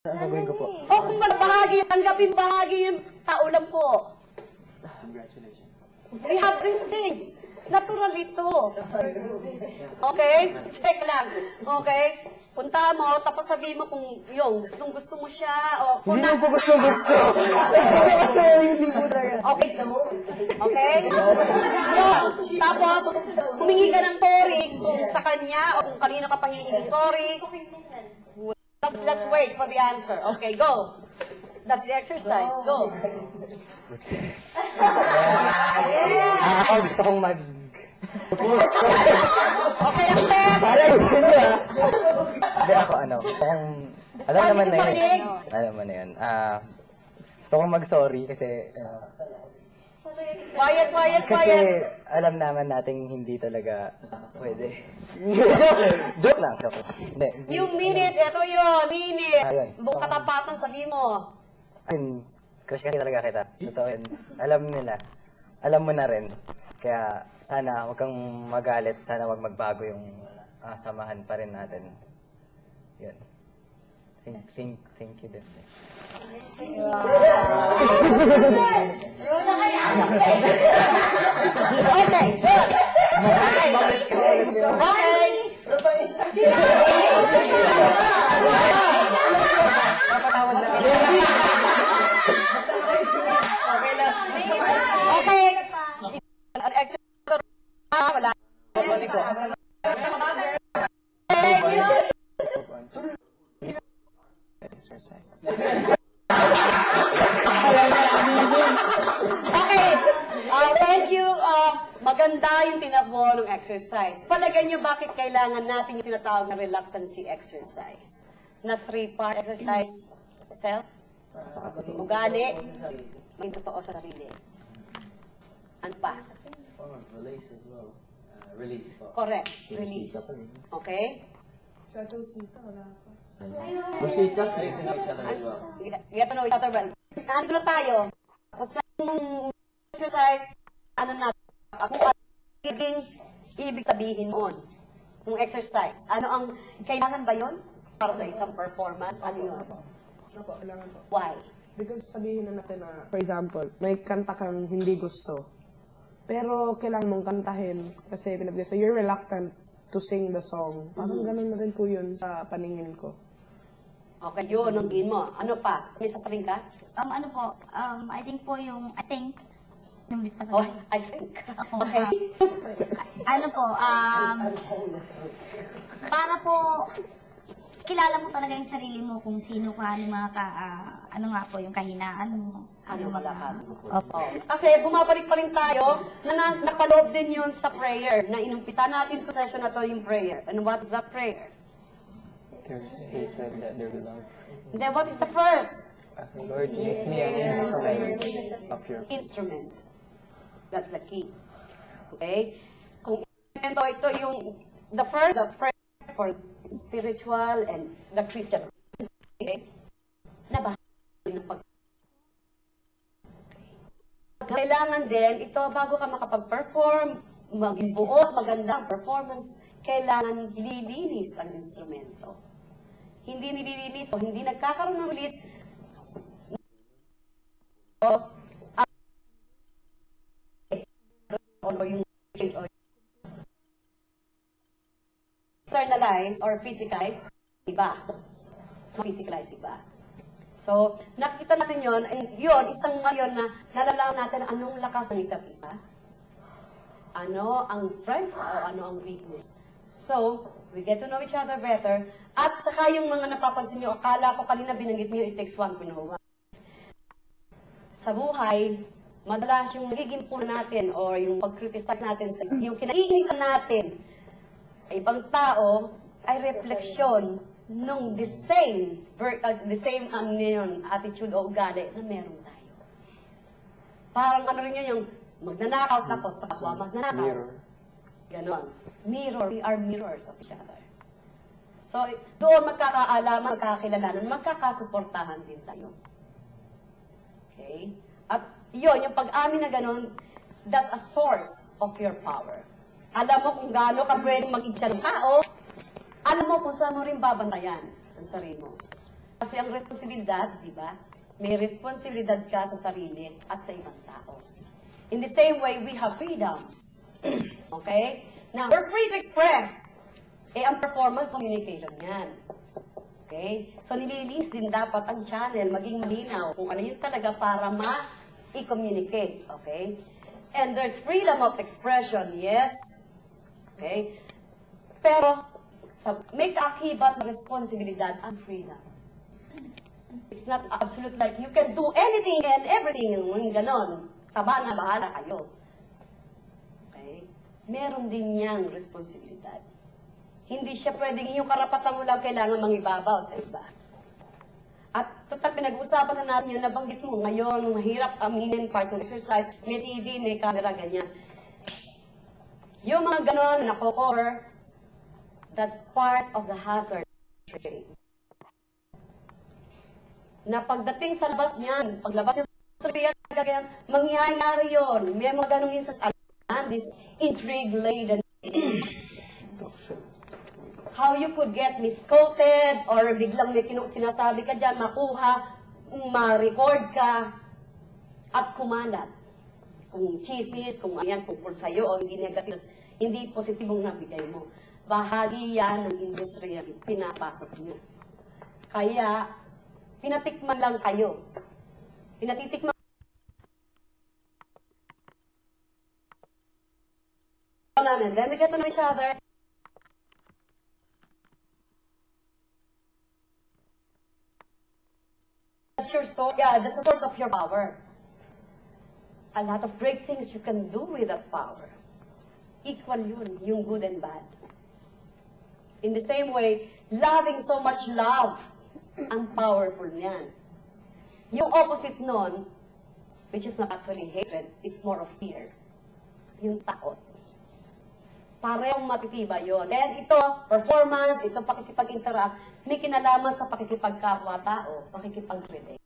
Ang gagawin ko po. O kung magbahagi, tanggapin bahagi yung tao lang po. Congratulations. We have restraints. Natural ito. Okay? Check lang. Okay? Punta mo, tapos sabihin mo kung yung gustong-gusto mo siya, o kung Hindi mo po gusto. Hindi po talaga. Okay? Okay? Yun. Tapos, humingi ka ng sorry kung sa kanya, o kung kanino ka panghihingi sorry. Let's wait for the answer. Okay, go. That's the exercise. Go. Ako gusto kong mag... Okay, accept. Hindi ako gusto kong... Alam naman na yun. Alam mo na yun. Gusto kong mag-sorry kasi... Quiet. Kasi alam naman nating hindi talaga pwede. Joke lang. Hindi. Yung minute, ito yun, minute. Ayun. Buong katapatan, sabi mo. Ayun, crush kasi talaga kita. Totoo yun. Alam nila. Alam mo na rin. Kaya sana huwag kang magalit. Sana huwag magbago yung samahan pa rin natin. Yun. Thank you din. Okay. An extra. Wala. Okay. Thank you. Maganda yung tinabo ng exercise. Palagay niyo bakit kailangan natin yung tinatawag na reluctancy exercise? Na 3-part exercise. Self, ugali, maging totoo sa sarili. Ano pa? Release as well. Release po. Correct. Release. Okay? Rositas, get to know each other as well. Get to know each other well. Nandito na tayo. Tapos na yung exercise, ano na, kung ano ibig sabihin mo yung exercise. Ano ang, kailangan ba yun? Para sa isang performance, ano yun? Opo, kailangan po. Why? Because sabihin na natin na, for example, may kanta kang hindi gusto. Pero kailangan mong kantahin kasi pinabigay. So you're reluctant to sing the song. Parang ganun na rin po yun sa paningin ko. Okay, yun ang tingin mo. Ano pa? May sasabihin ka? Ano po, I think po yung, nulit pa Oh, naman. I think. Ako, Okay. ano po, para po, kilala mo talaga yung sarili mo kung sino ka, ano nga po yung kahinaan mo. Ano malakas mo? Opo. Kasi bumabalik pa rin tayo na nakaloob din yun sa prayer. Na inumpisa natin sa session na to yung prayer. And what is that prayer? There's hatred that there belongs. Then what is the first? Lord, make me an instrument of your... Instrument. That's the key. Okay? Kung instrumento ito yung the first, the prayer for spiritual and the Christian. Okay? Nabahagi ng pag... Kailangan din, ito bago ka makapag-perform, magbuo, magandang performance, kailangan nililinis ang instrumento. Hindi nililinis o hindi nagkakaroon ng release, o yung externalize or physicalize, iba. Physicalize, iba. So, nakita natin yon, and yun, isang ngayon na nalalaman natin anong lakas ng isa't isa, ano ang strength o ano ang weakness. So, we get to know each other better, at saka yung mga napapansin nyo, akala ko kanina binanggit nyo, it takes one to know one. Sa buhay, madalas yung nagiging puno natin or yung pag-criticize natin, yung kinaiinisan natin sa ibang tao ay refleksyon nung the same attitude o ugali na meron tayo. Parang ano rin yun yung magnanakaw tapos sa kapwa magnanakaw. Mirror. Ganon. Mirror. We are mirrors of each other. So, doon magkakaalaman, magkakilalanan, magkakasuportahan din tayo. Okay? At yun, yung pag-amin na ganon, that's a source of your power. Alam mo kung gaano ka pwedeng mag-itcha ng tao, alam mo kung saan mo rin babantayan ang sarili mo. Kasi ang responsibilidad, di ba? May responsibilidad ka sa sarili at sa ibang tao. In the same way, we have freedoms. Okay? Now, we're free to express. Ang performance communication yan. Okay? So, nililinis din dapat ang channel, maging malinaw kung ano yun talaga para ma-i-communicate. Okay? And there's freedom of expression, yes. Okay? Pero, may kaakibat na responsibilidad ang freedom. It's not absolute like you can do anything and everything. Ganon. Taba na, bahala kayo. Okay? Meron din niyang responsibilidad. Hindi siya pwedeng yung karapatan mo lang kailangan mangibabaw sa iba. At total, pinag-uusapan na natin yun, nabanggit mo, ngayon, mahirap aminin part ng exercise, may TV, may camera, ganyan. Yung mga ganon, nako-cover, that's part of the hazard training. Na pagdating sa labas niyan, paglabas niya sa riyan, mangyayari yun. May mga ganong instance, this intrigue-laden how you could get misquoted or biglang may sinasabi ka dyan, makuha, ma-record ka, at kumalat. Kung chismis, kung ayan, tungkol sa'yo, o hindi negative, hindi positibong nabigay mo. Bahagi yan ng industriya, pinapasok niyo. Kaya, pinatikman lang kayo. Pinatitikman namin. Then we get to know each other. That's your source. Yeah, that's the source of your power. A lot of great things you can do with that power. Equal yun, yung good and bad. In the same way, loving so much love, ang powerful niyan. Yung opposite nun, which is not actually hatred, it's more of fear. Yung takot. Parehong matitiba yun. And ito, performance, ito pakikipag-interact, may kinalaman sa pakikipagkapwa-tao, pakikipag-relate.